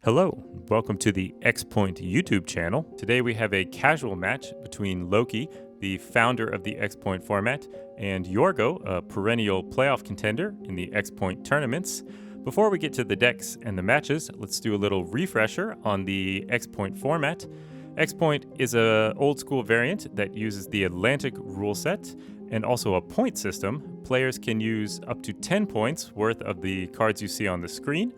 Hello, welcome to the X Point YouTube channel. Today we have a casual match between Loekie, the founder of the X Point format, and Jorgo, a perennial playoff contender in the X Point tournaments. Before we get to the decks and the matches, let's do a little refresher on the X Point format. X Point is an old school variant that uses the Atlantic rule set and also a point system. Players can use up to 10 points worth of the cards you see on the screen.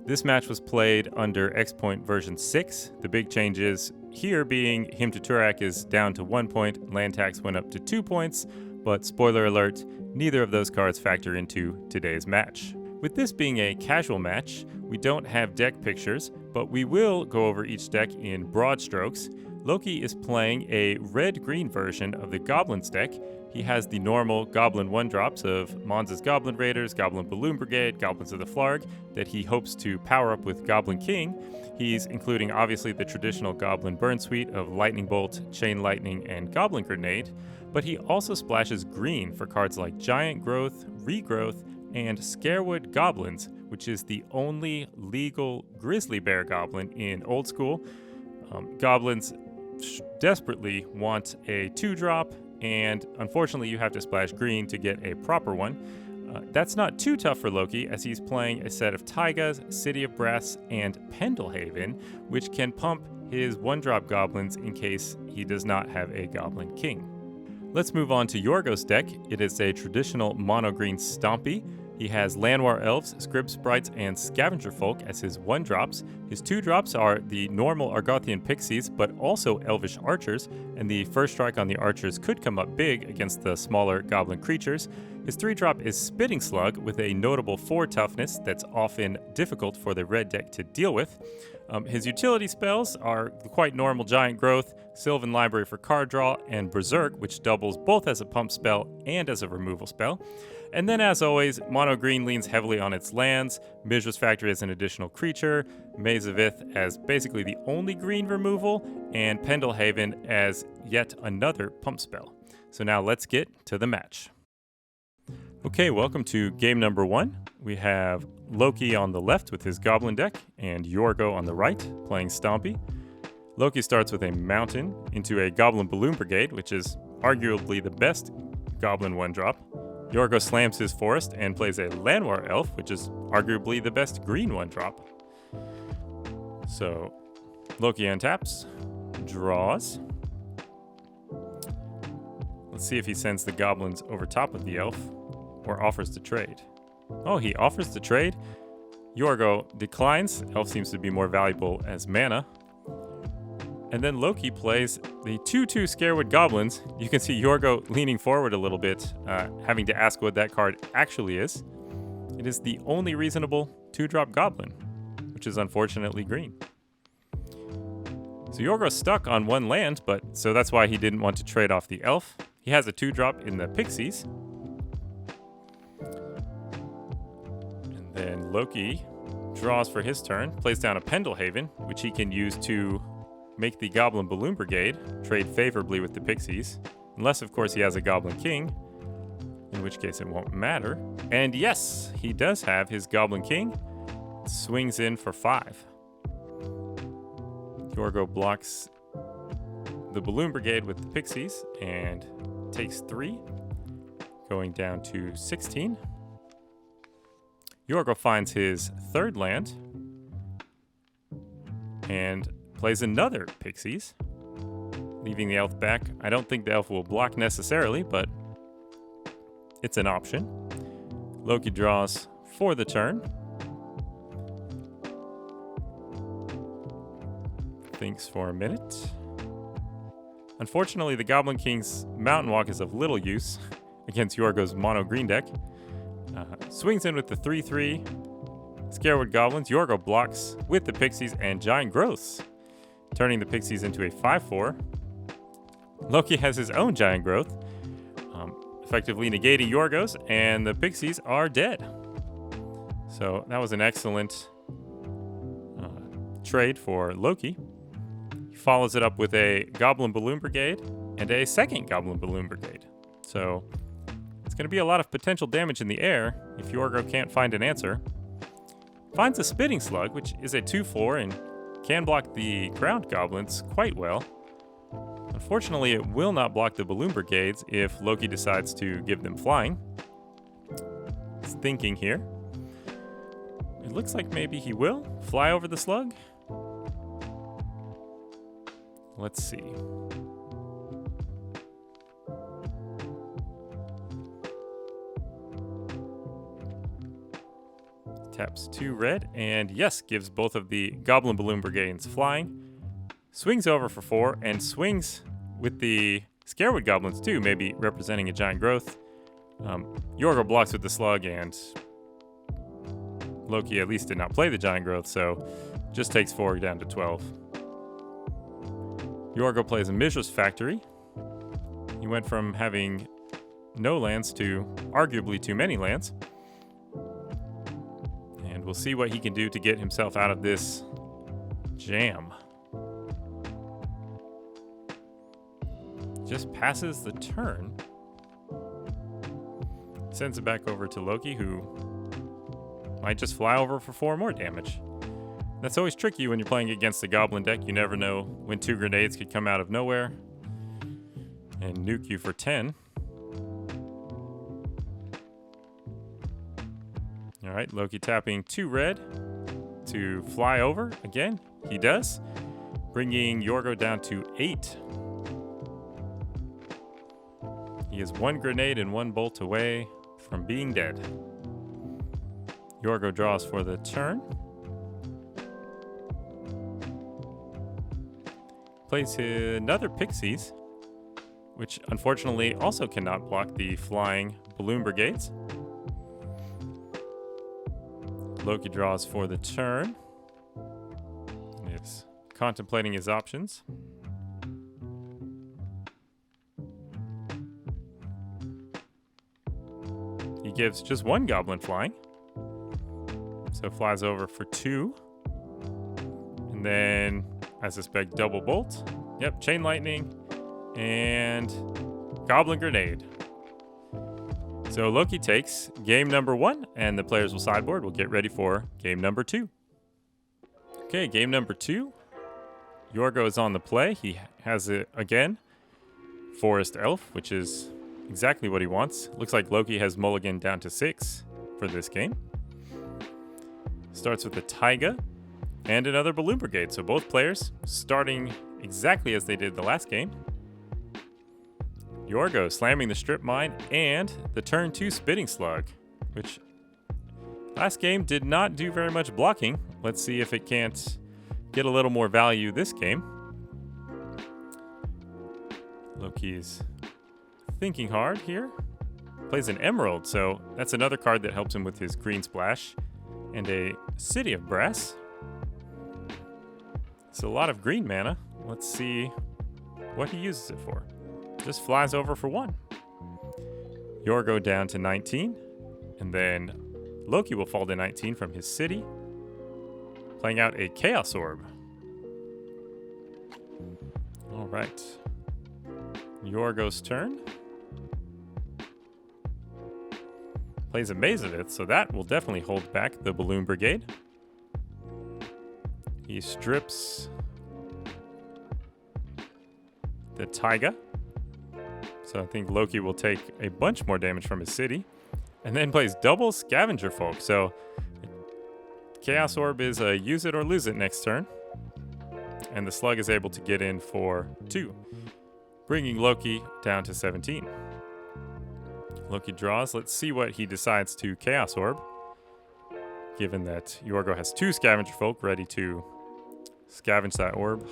This match was played under X Point version 6. The big changes here being Hymn to Turak is down to 1 point, land tax went up to 2 points, but spoiler alert, neither of those cards factor into today's match. With this being a casual match, we don't have deck pictures, but we will go over each deck in broad strokes. Loekie is playing a red-green version of the Goblins deck. He has the normal Goblin 1-drops of Monza's Goblin Raiders, Goblin Balloon Brigade, Goblins of the Flarg that he hopes to power up with Goblin King. He's including obviously the traditional Goblin Burn Suite of Lightning Bolt, Chain Lightning, and Goblin Grenade, but he also splashes green for cards like Giant Growth, Regrowth, and Scarewood Goblins, which is the only legal Grizzly Bear Goblin in Old School. Goblins desperately want a 2-drop, and unfortunately you have to splash green to get a proper one. That's not too tough for Loekie, as he's playing a set of Taigas, City of Brass, and Pendelhaven, which can pump his 1-drop goblins in case he does not have a Goblin King. Let's move on to Jorgo's deck. It is a traditional mono-green Stompy. He has Llanowar Elves, Scrib Sprites, and Scavenger Folk as his 1-drops. His 2-drops are the normal Argothian Pixies, but also Elvish Archers, and the first strike on the Archers could come up big against the smaller Goblin creatures. His 3-drop is Spitting Slug with a notable 4 toughness that's often difficult for the red deck to deal with. His utility spells are the quite normal Giant Growth, Sylvan Library for card draw, and Berserk, which doubles both as a pump spell and as a removal spell. And then, as always, Mono Green leans heavily on its lands, Mishra's Factory as an additional creature, Maze of Ith as basically the only green removal, and Pendelhaven as yet another pump spell. So now let's get to the match. Okay, welcome to game number 1. We have Loekie on the left with his Goblin deck, and Jorgo on the right playing Stompy. Loekie starts with a Mountain into a Goblin Balloon Brigade, which is arguably the best Goblin 1-drop. Jorgo slams his Forest and plays a Llanowar Elf, which is arguably the best green 1-drop. So, Loekie untaps, draws. Let's see if he sends the Goblins over top of the Elf, or offers to trade. Oh, he offers to trade. Jorgo declines. Elf seems to be more valuable as mana. And then Loekie plays the 2/2 Scarewood Goblins. You can see Jorgo leaning forward a little bit, having to ask what that card actually is. It is the only reasonable 2-drop Goblin, which is unfortunately green. So Jorgo's stuck on 1 land, but so that's why he didn't want to trade off the Elf. He has a 2-drop in the Pixies. And then Loekie draws for his turn, plays down a Pendelhaven, which he can use to make the Goblin Balloon Brigade trade favorably with the Pixies, unless of course he has a Goblin King, in which case it won't matter. And yes, he does have his Goblin King. Swings in for 5. Jorgo blocks the Balloon Brigade with the Pixies and takes 3, going down to 16. Jorgo finds his 3rd land and plays another Pixies, leaving the Elf back. I don't think the Elf will block necessarily, but it's an option. Loekie draws for the turn. Thinks for a minute. Unfortunately, the Goblin King's Mountain Walk is of little use against Jorgo's mono green deck. Swings in with the 3/3 Scarewood Goblins. Jorgo blocks with the Pixies and Giant Growths, turning the Pixies into a 5/4. Loekie has his own Giant Growth, effectively negating Jorgo's, and the Pixies are dead. So that was an excellent trade for Loekie. He follows it up with a Goblin Balloon Brigade and a second Goblin Balloon Brigade. So it's going to be a lot of potential damage in the air if Jorgo can't find an answer. finds a Spitting Slug, which is a 2/4 and can block the ground goblins quite well. Unfortunately, it will not block the balloon brigades if Loekie decides to give them flying. He's thinking here. It looks like maybe he will fly over the slug. Let's see. Taps 2 red, and yes, gives both of the Goblin Balloon Brigades flying. Swings over for 4, and swings with the Scarewood Goblins too, maybe representing a giant growth. Jorgo blocks with the slug, and Loekie at least did not play the giant growth, so just takes 4 down to 12. Jorgo plays a Mishra's Factory. He went from having no lands to arguably too many lands. And we'll see what he can do to get himself out of this jam. Just passes the turn. Sends it back over to Loekie, who might just fly over for 4 more damage. That's always tricky when you're playing against the Goblin deck. You never know when 2 grenades could come out of nowhere and nuke you for 10. All right, Loekie tapping 2 red to fly over again. He does, bringing Jorgo down to 8. He is 1 grenade and 1 bolt away from being dead. Jorgo draws for the turn. Plays another Pixies, which unfortunately also cannot block the flying Balloon Brigades. Loekie draws for the turn. He is contemplating his options. He gives just 1 Goblin flying. So flies over for 2. And then, I suspect, double bolt. Yep, Chain Lightning. And Goblin Grenade. So Loekie takes game number 1, and the players will sideboard. We'll get ready for game number 2. Okay, game number 2. Jorgo is on the play. He has it again. Forest Elf, which is exactly what he wants. Looks like Loekie has mulligan down to 6 for this game. Starts with a Taiga and another Balloon Brigade. So both players starting exactly as they did the last game. Jorgo slamming the Strip Mine and the turn 2 Spitting Slug, which last game did not do very much blocking. Let's see if it can't get a little more value this game. Loekie's thinking hard here. Plays an Emerald, so that's another card that helps him with his green splash. And a City of Brass. It's a lot of green mana. Let's see what he uses it for. Just flies over for 1. Jorgo down to 19. And then Loekie will fall to 19 from his city. Playing out a Chaos Orb. All right. Jorgo's turn. Plays a Mazavith, so that will definitely hold back the Balloon Brigade. He strips the Taiga. So I think Loekie will take a bunch more damage from his city. And then plays double Scavenger Folk. So Chaos Orb is a use it or lose it next turn. And the Slug is able to get in for 2, bringing Loekie down to 17. Loekie draws. Let's see what he decides to Chaos Orb, given that Jorgo has 2 Scavenger Folk ready to scavenge that orb.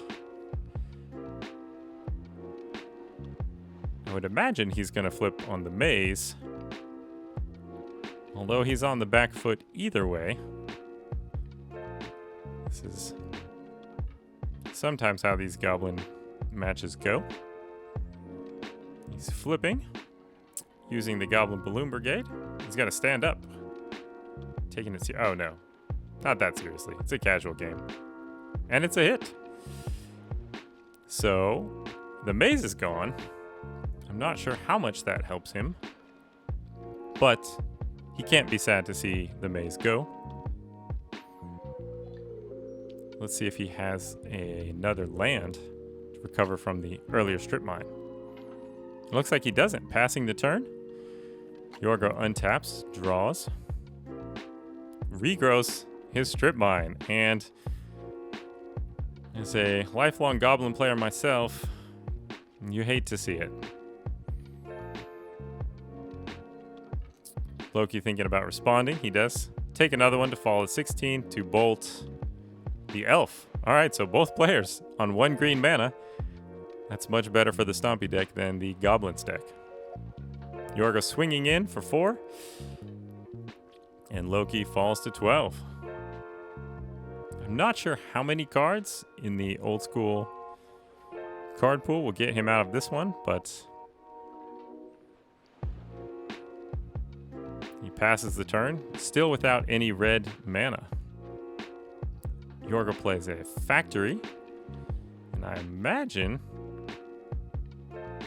I would imagine he's going to flip on the Maze, although he's on the back foot either way. This is sometimes how these Goblin matches go. He's flipping, using the Goblin Balloon Brigade. He's got to stand up. Taking it oh no, not that seriously. It's a casual game. And it's a hit. So, the Maze is gone. I'm not sure how much that helps him, but he can't be sad to see the Maze go. Let's see if he has another land to recover from the earlier strip mine. It looks like he doesn't. Passing the turn. Jorgo untaps, draws, regrows his strip mine, and as a lifelong Goblin player myself, you hate to see it. Loekie thinking about responding. He does take another one to fall at 16 to bolt the elf. All right, so both players on 1 green mana. That's much better for the Stompy deck than the Goblins deck. Jorgo swinging in for 4. And Loekie falls to 12. I'm not sure how many cards in the old school card pool will get him out of this one, but he passes the turn, still without any red mana. Jorgo plays a factory, and I imagine...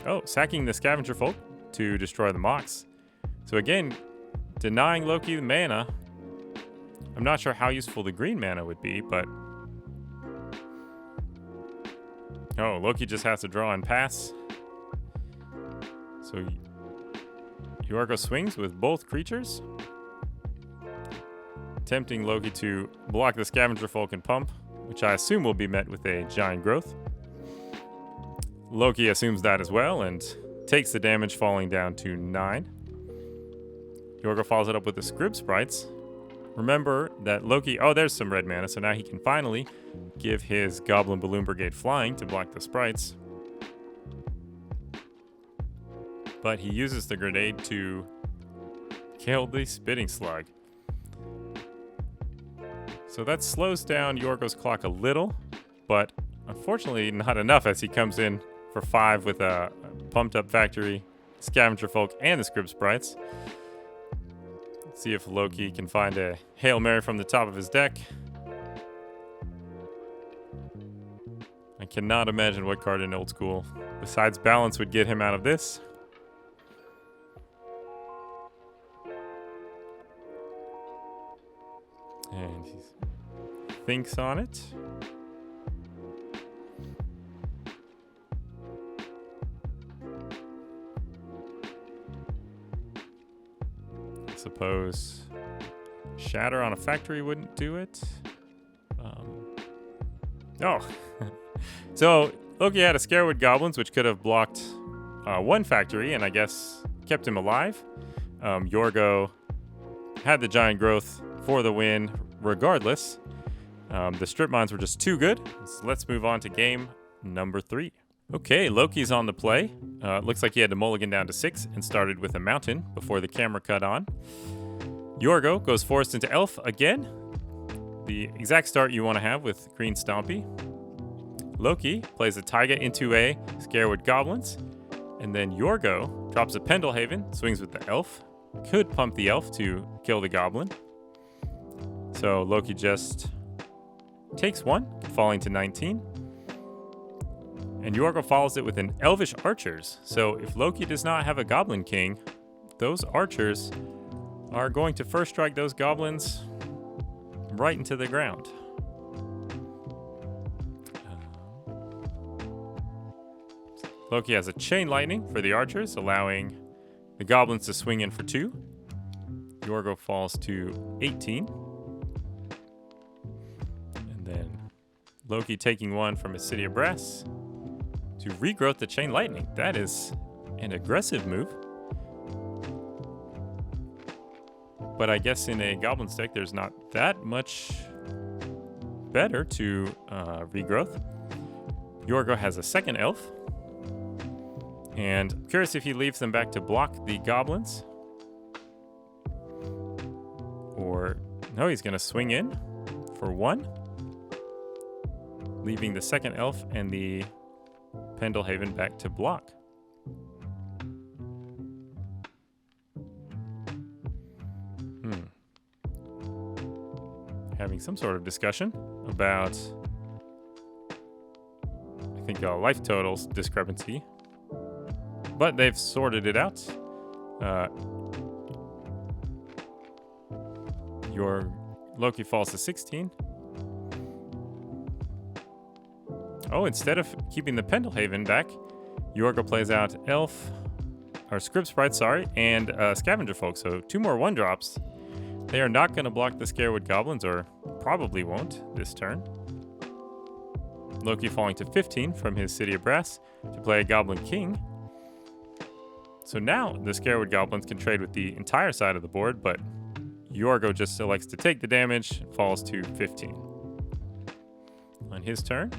Oh, sacking the Scavenger Folk to destroy the Mox. So again, denying Loekie the mana. I'm not sure how useful the green mana would be, but... Oh, Loekie just has to draw and pass. So Jorgo swings with both creatures, tempting Loekie to block the Scavenger Folk and pump, which I assume will be met with a Giant Growth. Loekie assumes that as well and takes the damage, falling down to 9. Jorgo follows it up with the Scrib Sprites. Remember that Loekie... Oh, there's some red mana, so now he can finally give his Goblin Balloon Brigade flying to block the sprites. But he uses the grenade to kill the Spitting Slug. So that slows down Jorgo's clock a little, but unfortunately not enough, as he comes in for 5 with a pumped up factory, Scavenger Folk, and the Scrib Sprites. Let's see if Loekie can find a Hail Mary from the top of his deck. I cannot imagine what card in old school besides Balance would get him out of this. And he thinks on it. I suppose Shatter on a factory wouldn't do it. So Loekie had a Scarewood Goblins, which could have blocked 1 factory and I guess kept him alive. Jorgo had the Giant Growth for the win regardless. The strip mines were just too good. So let's move on to game number 3. Okay, Loki's on the play. Looks like he had to mulligan down to 6 and started with a mountain before the camera cut on. Jorgo goes forest into elf again. The exact start you want to have with green Stompy. Loekie plays a Taiga into a Scarewood Goblins. And then Jorgo drops a Pendelhaven, swings with the elf. Could pump the elf to kill the goblin. So Loekie just takes 1, falling to 19. And Jorgo follows it with an Elvish Archers. So if Loekie does not have a Goblin King, those Archers are going to first strike those goblins right into the ground. Loekie has a Chain Lightning for the Archers, allowing the goblins to swing in for 2. Jorgo falls to 18. And then Loekie taking 1 from his City of Brass to regrowth the Chain Lightning. That is an aggressive move. But I guess in a Goblin deck, there's not that much better to regrowth. Jorgo has a second elf. And I'm curious if he leaves them back to block the goblins. Or, no, he's going to swing in for 1. Leaving the second elf and the Pendelhaven back to block. Having some sort of discussion about, I think, life totals discrepancy. But they've sorted it out. Your Loekie falls to 16. Oh, instead of keeping the Pendlehaven back, Jorgo plays out Elf, or Script Sprite, sorry, and Scavenger Folk. So 2 more 1-drops. They are not going to block the Scarewood Goblins, or probably won't this turn. Loekie falling to 15 from his City of Brass to play a Goblin King. So now the Scarewood Goblins can trade with the entire side of the board, but Jorgo just elects to take the damage, falls to 15. On his turn,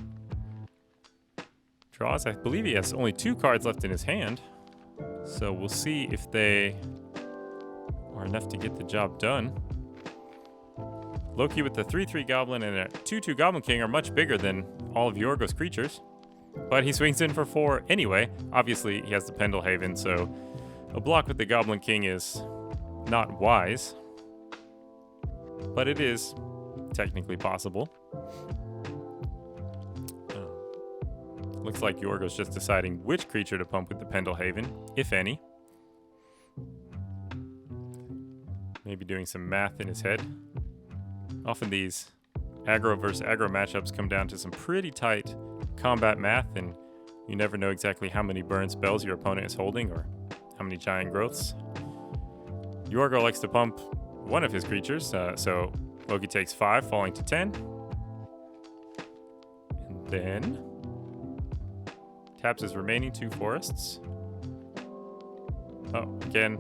draws. I believe he has only 2 cards left in his hand, so we'll see if they are enough to get the job done. Loekie with the 3/3 Goblin and a 2/2 Goblin King are much bigger than all of Jorgo's creatures, but he swings in for 4 anyway. Obviously, he has the Pendlehaven, so a block with the Goblin King is not wise, but it is technically possible. Looks like Jorgo's just deciding which creature to pump with the Pendlehaven, if any. Maybe doing some math in his head. Often these aggro versus aggro matchups come down to some pretty tight combat math, and you never know exactly how many burn spells your opponent is holding or how many giant growths. Jorgo likes to pump one of his creatures, so Loekie takes 5, falling to 10. And then taps his remaining 2 forests. Oh, again.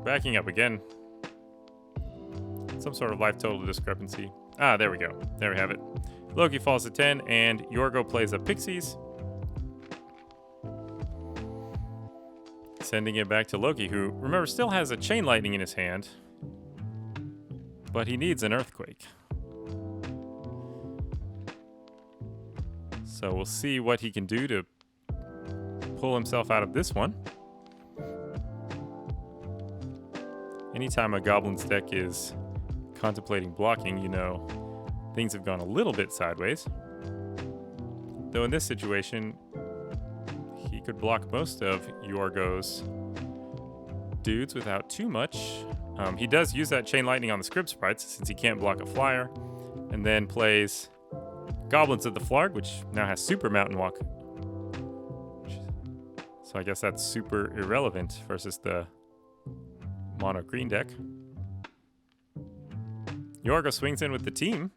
Backing up again. Some sort of life total discrepancy. Ah, there we go. There we have it. Loekie falls to 10, and Jorgo plays a Pixies, sending it back to Loekie, who, remember, still has a Chain Lightning in his hand, but he needs an Earthquake. So we'll see what he can do to pull himself out of this one. Anytime a Goblin's deck is contemplating blocking, you know things have gone a little bit sideways. Though in this situation, he could block most of Jorgo's dudes without too much. He does use that Chain Lightning on the Script Sprites since he can't block a flyer, and then plays Goblins of the Flarg, which now has Super Mountain Walk. So I guess that's super irrelevant versus the mono green deck. Jorgo swings in with the team.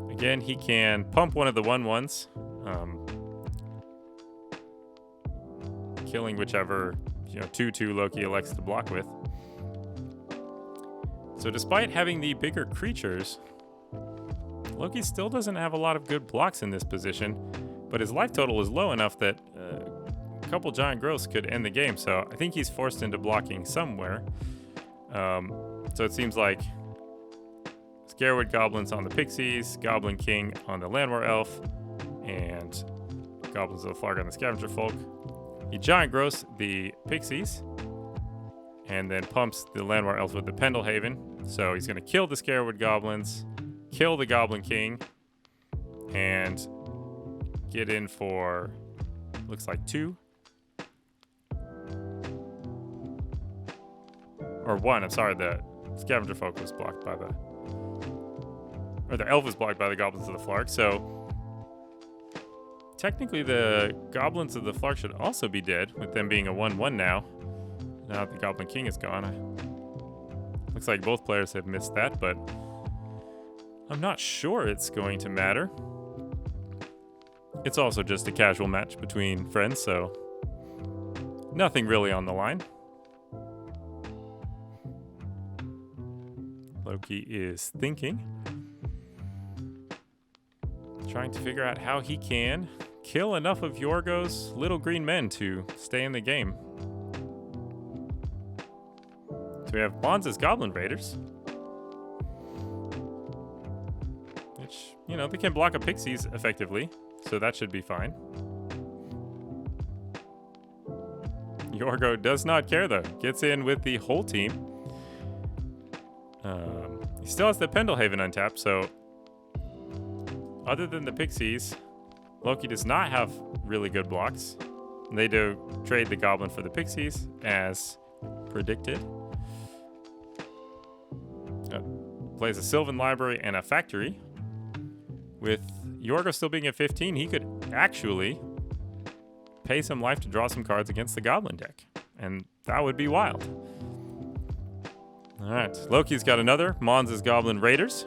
Again, he can pump one of the 1/1s, killing whichever 2/2 Loekie elects to block with. So despite having the bigger creatures, Loekie still doesn't have a lot of good blocks in this position, but his life total is low enough that a couple giant growths could end the game, so I think he's forced into blocking somewhere. So it seems like Scarewood Goblins on the Pixies, Goblin King on the Landwar Elf, and Goblins of the Flarg on the Scavenger Folk. He giant growths the Pixies, and then pumps the Landwar Elf with the Pendlehaven. So he's going to kill the Scarewood Goblins, kill the Goblin King, and get in for, looks like 2. Or 1, I'm sorry, the Scavenger Folk was blocked by the... Or the Elf was blocked by the Goblins of the Flarg, so... Technically, the Goblins of the Flarg should also be dead, with them being a 1/1 now. Now that the Goblin King is gone. Looks like both players have missed that, but... I'm not sure it's going to matter. It's also just a casual match between friends, so... Nothing really on the line. Loekie is thinking. Trying to figure out how he can kill enough of Jorgo's little green men to stay in the game. So we have Bonza's Goblin Raiders. Which, they can block a Pixies effectively, so that should be fine. Jorgo does not care though. Gets in with the whole team. He still has the Pendlehaven untapped, so other than the Pixies, Loekie does not have really good blocks. They do trade the Goblin for the Pixies, as predicted. Plays a Sylvan Library and a Factory. with Jorgo still being at 15, he could actually pay some life to draw some cards against the Goblin deck. And that would be wild. All right, Loeke's got another. Mons' Goblin Raiders.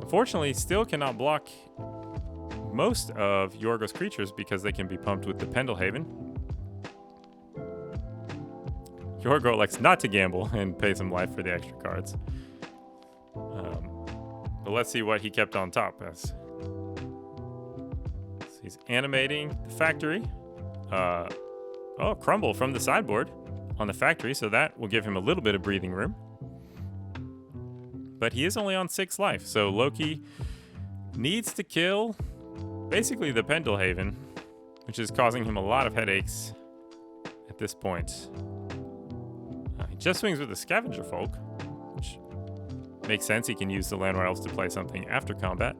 Unfortunately, still cannot block most of Jorgo's creatures because they can be pumped with the Pendelhaven. Jorgo elects not to gamble and pay some life for the extra cards. But let's see what he kept on top as. So he's animating the factory. Crumble from the sideboard on the factory, so that will give him a little bit of breathing room. But he is only on 6 life, so Loekie needs to kill basically the Pendelhaven, which is causing him a lot of headaches at this point. He just swings with the Scavenger Folk, which makes sense. He can use the Land Elves to play something after combat.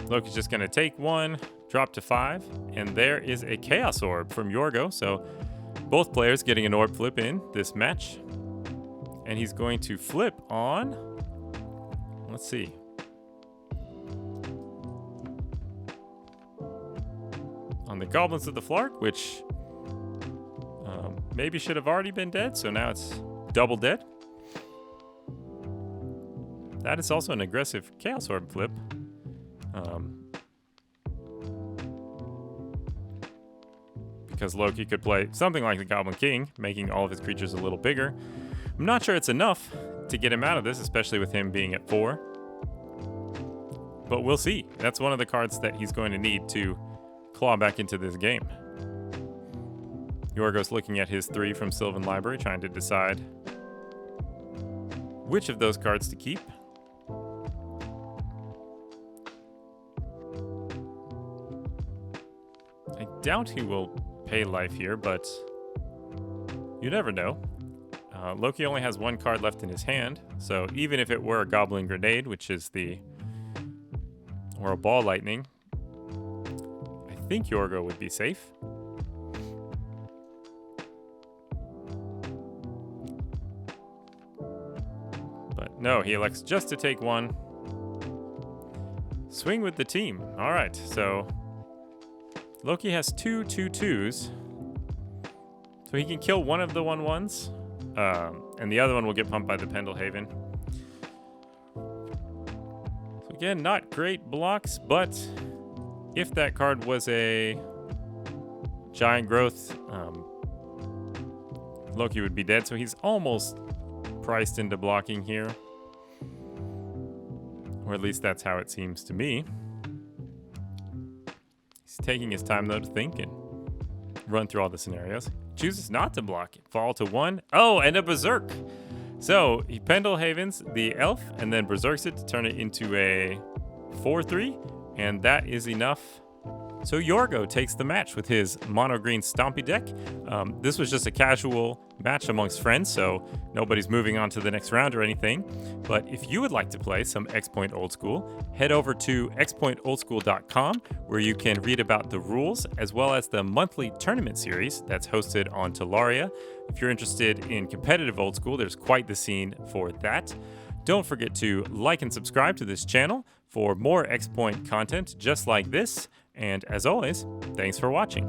Loeke's just going to take 1, drop to 5, and there is a Chaos Orb from Jorgo, so both players getting an orb flip in this match. And he's going to flip on, let's see. On the Goblins of the Flark, which maybe should have already been dead, so now it's double dead. That is also an aggressive Chaos Orb flip. Because Loekie could play something like the Goblin King, making all of his creatures a little bigger. I'm not sure it's enough to get him out of this, especially with him being at 4. But we'll see. That's one of the cards that he's going to need to claw back into this game. Jorgo's looking at his 3 from Sylvan Library, trying to decide which of those cards to keep. I doubt he will pay life here, but you never know. Loekie only has 1 card left in his hand, so even if it were a Goblin Grenade, which is or a Ball Lightning, I think Jorgo would be safe. But no, he elects just to take 1. Swing with the team. All right, so Loekie has 2 2/2s, so he can kill one of the 1/1s. And the other one will get pumped by the Pendelhaven. So again, not great blocks, but if that card was a Giant Growth, Loekie would be dead. So he's almost priced into blocking here. Or at least that's how it seems to me. He's taking his time, though, to think and run through all the scenarios. Chooses not to block it. Fall to 1. Oh, and a Berserk. So he Pendelhavens the elf and then Berserks it to turn it into a 4/3. And that is enough. So Jorgo takes the match with his mono-green Stompy deck. This was just a casual match amongst friends, so nobody's moving on to the next round or anything. But if you would like to play some X-Point Old School, head over to xpointoldschool.com, where you can read about the rules as well as the monthly tournament series that's hosted on Talaria. If you're interested in competitive Old School, there's quite the scene for that. Don't forget to like and subscribe to this channel for more X-Point content just like this. And as always, thanks for watching.